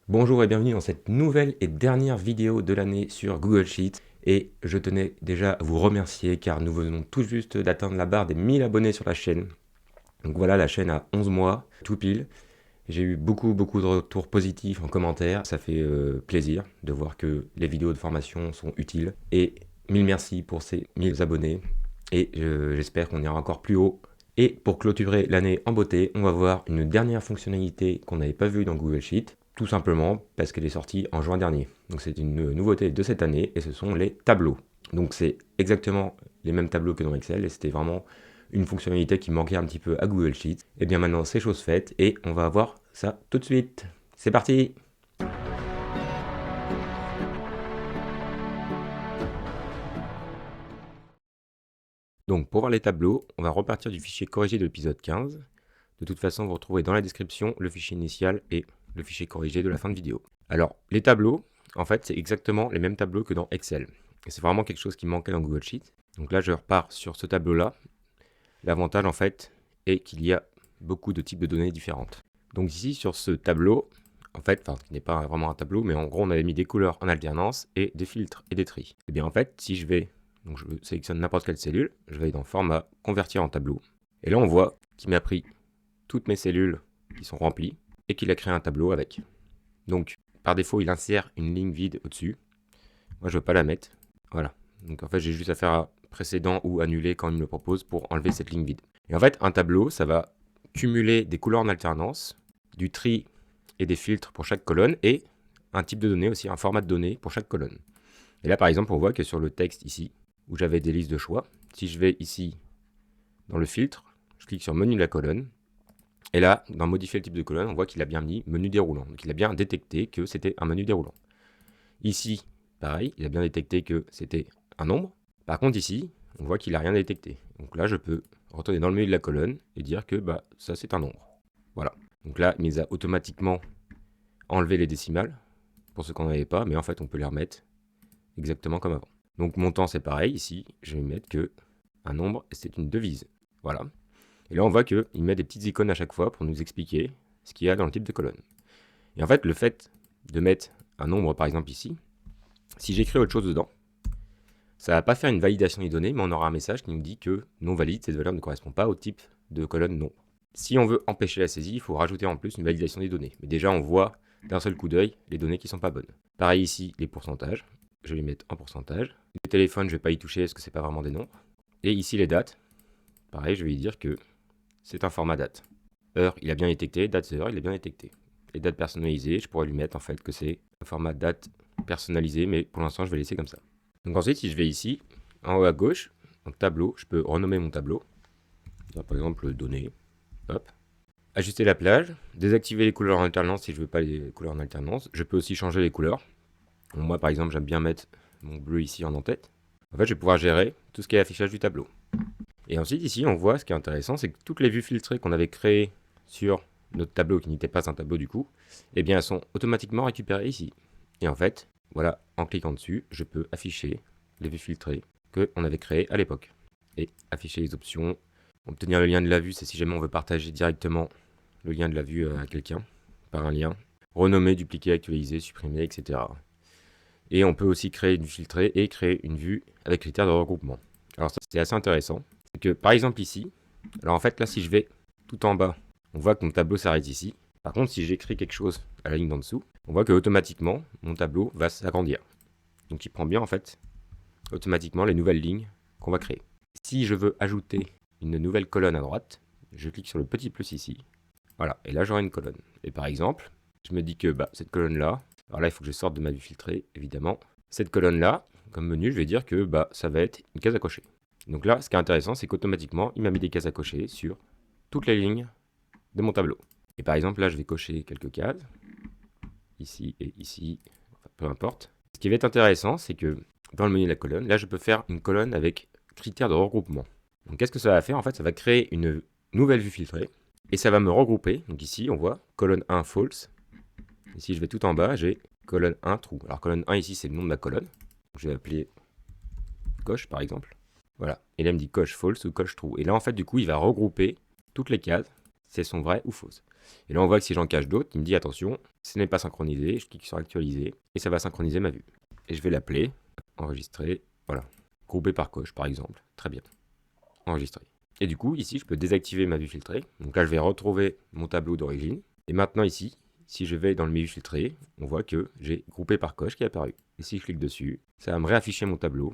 Bonjour et bienvenue dans cette nouvelle et dernière vidéo de l'année sur Google Sheets. Et je tenais déjà à vous remercier car nous venons tout juste d'atteindre la barre des 1000 abonnés sur la chaîne. Donc voilà, la chaîne a 11 mois, tout pile. J'ai eu beaucoup de retours positifs en commentaire. Ça fait plaisir de voir que les vidéos de formation sont utiles. Et mille merci pour ces 1000 abonnés. Et j'espère qu'on ira encore plus haut. Et pour clôturer l'année en beauté, on va voir une dernière fonctionnalité qu'on n'avait pas vue dans Google Sheets. Tout simplement parce qu'elle est sortie en juin dernier. Donc c'est une nouveauté de cette année et ce sont les tableaux. Donc c'est exactement les mêmes tableaux que dans Excel et c'était vraiment une fonctionnalité qui manquait un petit peu à Google Sheets. Et bien maintenant c'est chose faite et on va voir ça tout de suite. C'est parti! Donc pour voir les tableaux, on va repartir du fichier corrigé de l'épisode 15. De toute façon, vous retrouverez dans la description le fichier initial et le fichier corrigé de la fin de vidéo. Alors, les tableaux, en fait, c'est exactement les mêmes tableaux que dans Excel. Et c'est vraiment quelque chose qui manquait dans Google Sheets. Donc là, je repars sur ce tableau-là. L'avantage, en fait, est qu'il y a beaucoup de types de données différentes. Donc ici, sur ce tableau, en fait, enfin, qui n'est pas vraiment un tableau, mais en gros, on avait mis des couleurs en alternance et des filtres et des tris. Et bien, en fait, si je vais, donc je sélectionne n'importe quelle cellule, je vais dans Format, Convertir en tableau. Et là, on voit qu'il m'a pris toutes mes cellules qui sont remplies et qu'il a créé un tableau avec. Donc, par défaut, il insère une ligne vide au-dessus. Moi, je ne veux pas la mettre. Voilà. Donc, en fait, j'ai juste à faire un précédent ou annuler quand il me le propose pour enlever cette ligne vide. Et en fait, un tableau, ça va cumuler des couleurs en alternance, du tri et des filtres pour chaque colonne et un type de données aussi, un format de données pour chaque colonne. Et là, par exemple, on voit que sur le texte ici, où j'avais des listes de choix, si je vais ici dans le filtre, je clique sur menu de la colonne, et là, dans modifier le type de colonne, on voit qu'il a bien mis menu déroulant. Donc il a bien détecté que c'était un menu déroulant. Ici, pareil, il a bien détecté que c'était un nombre. Par contre ici, on voit qu'il n'a rien détecté. Donc là, je peux retourner dans le menu de la colonne et dire que ça c'est un nombre. Voilà. Donc là, il nous a automatiquement enlevé les décimales, pour ceux qu'on n'avait pas, mais en fait on peut les remettre exactement comme avant. Donc montant c'est pareil, ici, je vais mettre que un nombre, c'est une devise. Voilà. Et là, on voit qu'il met des petites icônes à chaque fois pour nous expliquer ce qu'il y a dans le type de colonne. Et en fait, le fait de mettre un nombre, par exemple ici, si j'écris autre chose dedans, ça ne va pas faire une validation des données, mais on aura un message qui nous dit que non valide, cette valeur ne correspond pas au type de colonne non. Si on veut empêcher la saisie, il faut rajouter en plus une validation des données. Mais déjà, on voit d'un seul coup d'œil les données qui ne sont pas bonnes. Pareil ici, les pourcentages. Je vais les mettre en pourcentage. Le téléphone, je ne vais pas y toucher parce que ce n'est pas vraiment des nombres. Et ici, les dates. Pareil, je vais lui dire que c'est un format date. Heure, il a bien détecté. Date, heure, il a bien détecté. Les dates personnalisées, je pourrais lui mettre en fait que c'est un format date personnalisé, mais pour l'instant, je vais laisser comme ça. Donc ensuite, si je vais ici, en haut à gauche, en tableau, je peux renommer mon tableau. Par exemple, données. Hop. Ajuster la plage. Désactiver les couleurs en alternance si je ne veux pas les couleurs en alternance. Je peux aussi changer les couleurs. Donc, moi, par exemple, j'aime bien mettre mon bleu ici en en-tête. En fait, je vais pouvoir gérer tout ce qui est affichage du tableau. Et ensuite, ici, on voit, ce qui est intéressant, c'est que toutes les vues filtrées qu'on avait créées sur notre tableau, qui n'était pas un tableau du coup, eh bien, elles sont automatiquement récupérées ici. Et en fait, voilà, en cliquant dessus, je peux afficher les vues filtrées qu'on avait créées à l'époque. Et afficher les options. Obtenir le lien de la vue, c'est si jamais on veut partager directement le lien de la vue à quelqu'un, par un lien. Renommer, dupliquer, actualiser, supprimer, etc. Et on peut aussi créer une vue filtrée et créer une vue avec critères de regroupement. Alors ça, c'est assez intéressant. C'est que par exemple ici, alors en fait là si je vais tout en bas, on voit que mon tableau s'arrête ici. Par contre si j'écris quelque chose à la ligne d'en dessous, on voit que automatiquement mon tableau va s'agrandir. Donc il prend bien en fait automatiquement les nouvelles lignes qu'on va créer. Si je veux ajouter une nouvelle colonne à droite, je clique sur le petit plus ici. Voilà, et là j'aurai une colonne. Et par exemple, je me dis que cette colonne là, alors là il faut que je sorte de ma vue filtrée évidemment. Cette colonne là, comme menu, je vais dire que ça va être une case à cocher. Donc là, ce qui est intéressant, c'est qu'automatiquement, il m'a mis des cases à cocher sur toutes les lignes de mon tableau. Et par exemple, là, je vais cocher quelques cases, ici et ici, enfin, peu importe. Ce qui va être intéressant, c'est que dans le menu de la colonne, là, je peux faire une colonne avec critères de regroupement. Donc qu'est-ce que ça va faire? En fait, ça va créer une nouvelle vue filtrée, et ça va me regrouper. Donc ici, on voit colonne 1 false. Ici, je vais tout en bas, j'ai colonne 1 true. Alors colonne 1 ici, c'est le nom de ma colonne. Donc, je vais appeler coche, par exemple. Voilà. Et là, il me dit coche false ou coche true. Et là, en fait, du coup, il va regrouper toutes les cases, si elles sont vraies ou fausses. Et là, on voit que si j'en cache d'autres, il me dit attention, ce n'est pas synchronisé. Je clique sur actualiser et ça va synchroniser ma vue. Et je vais l'appeler, enregistrer, voilà. Grouper par coche, par exemple. Très bien. Enregistrer. Et du coup, ici, je peux désactiver ma vue filtrée. Donc là, je vais retrouver mon tableau d'origine. Et maintenant, ici, si je vais dans le menu filtré, on voit que j'ai groupé par coche qui est apparu. Et si je clique dessus, ça va me réafficher mon tableau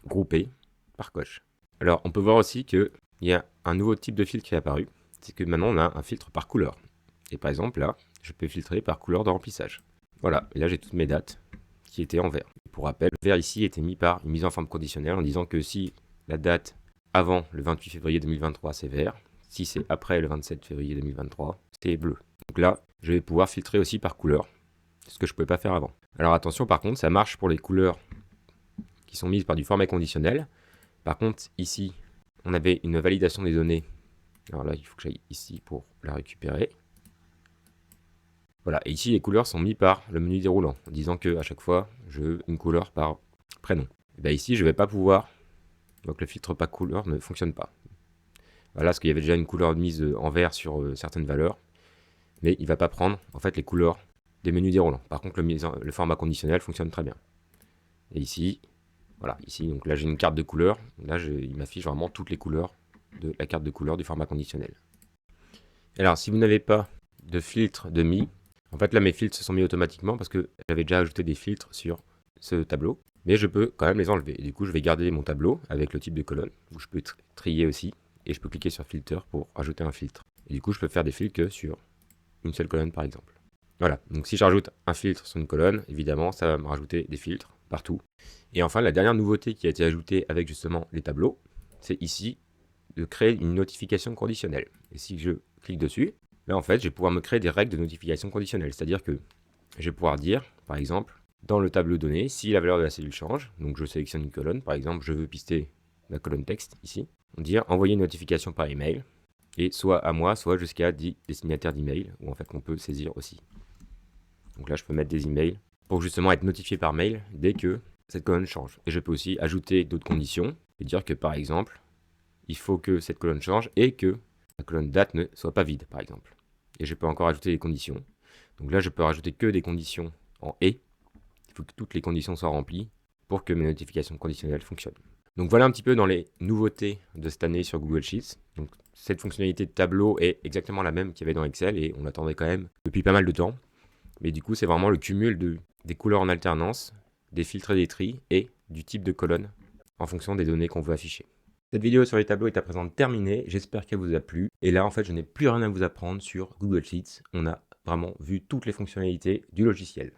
groupé par coche. Alors, on peut voir aussi qu'il y a un nouveau type de filtre qui est apparu. C'est que maintenant, on a un filtre par couleur. Et par exemple, là, je peux filtrer par couleur de remplissage. Voilà, et là, j'ai toutes mes dates qui étaient en vert. Pour rappel, le vert ici était mis par une mise en forme conditionnelle en disant que si la date avant le 28 février 2023, c'est vert. Si c'est après le 27 février 2023, c'est bleu. Donc là, je vais pouvoir filtrer aussi par couleur, ce que je ne pouvais pas faire avant. Alors attention, par contre, ça marche pour les couleurs qui sont mises par du format conditionnel. Par contre, ici, on avait une validation des données. Alors là, il faut que j'aille ici pour la récupérer. Voilà, et ici, les couleurs sont mises par le menu déroulant, en disant qu'à chaque fois, je veux une couleur par prénom. Et bien ici, je ne vais pas pouvoir. Donc le filtre pas couleur ne fonctionne pas. Voilà, parce qu'il y avait déjà une couleur mise en vert sur certaines valeurs, mais il ne va pas prendre en fait les couleurs des menus déroulants. Par contre, le format conditionnel fonctionne très bien. Et ici, voilà, ici, donc là j'ai une carte de couleurs. Là, il m'affiche vraiment toutes les couleurs de la carte de couleurs du format conditionnel. Alors, si vous n'avez pas de filtre de mis, en fait là mes filtres se sont mis automatiquement parce que j'avais déjà ajouté des filtres sur ce tableau. Mais je peux quand même les enlever. Et du coup, je vais garder mon tableau avec le type de colonne, où je peux trier aussi. Et je peux cliquer sur Filter pour ajouter un filtre. Et du coup, je peux faire des filtres que sur une seule colonne, par exemple. Voilà, donc si je rajoute un filtre sur une colonne, évidemment, ça va me rajouter des filtres partout. Et enfin, la dernière nouveauté qui a été ajoutée avec justement les tableaux, c'est ici de créer une notification conditionnelle. Et si je clique dessus, là, en fait, je vais pouvoir me créer des règles de notification conditionnelle. C'est-à-dire que je vais pouvoir dire, par exemple, dans le tableau donné, si la valeur de la cellule change, donc je sélectionne une colonne, par exemple, je veux pister la colonne texte ici, on dit envoyer une notification par email, et soit à moi, soit jusqu'à 10 destinataires d'email, où en fait on peut saisir aussi. Donc là, je peux mettre des emails pour justement être notifié par mail dès que cette colonne change. Et je peux aussi ajouter d'autres conditions et dire que par exemple, il faut que cette colonne change et que la colonne date ne soit pas vide, par exemple. Et je peux encore ajouter des conditions. Donc là, je peux rajouter que des conditions en et. Il faut que toutes les conditions soient remplies pour que mes notifications conditionnelles fonctionnent. Donc voilà un petit peu dans les nouveautés de cette année sur Google Sheets. Donc cette fonctionnalité de tableau est exactement la même qu'il y avait dans Excel et on l'attendait quand même depuis pas mal de temps. Mais du coup, c'est vraiment le cumul des couleurs en alternance, des filtres et des tris et du type de colonne en fonction des données qu'on veut afficher. Cette vidéo sur les tableaux est à présent terminée, j'espère qu'elle vous a plu. Et là, en fait, je n'ai plus rien à vous apprendre sur Google Sheets. On a vraiment vu toutes les fonctionnalités du logiciel.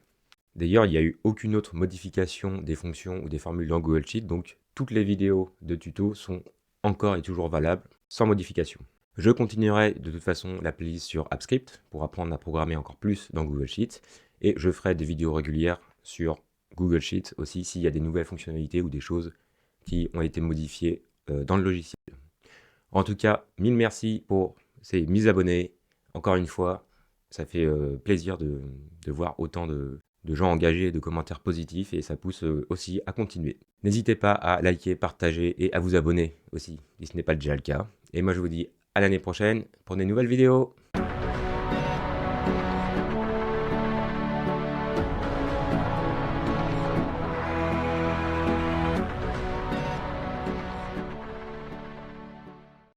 D'ailleurs, il n'y a eu aucune autre modification des fonctions ou des formules dans Google Sheets, donc toutes les vidéos de tuto sont encore et toujours valables, sans modification. Je continuerai de toute façon la playlist sur AppScript pour apprendre à programmer encore plus dans Google Sheets, et je ferai des vidéos régulières sur Google Sheets aussi s'il y a des nouvelles fonctionnalités ou des choses qui ont été modifiées dans le logiciel. En tout cas, mille merci pour ces 1000 abonnés. Encore une fois, ça fait plaisir de voir autant de gens engagés et de commentaires positifs et ça pousse aussi à continuer. N'hésitez pas à liker, partager et à vous abonner aussi si ce n'est pas déjà le cas. Et moi je vous dis à l'année prochaine pour des nouvelles vidéos.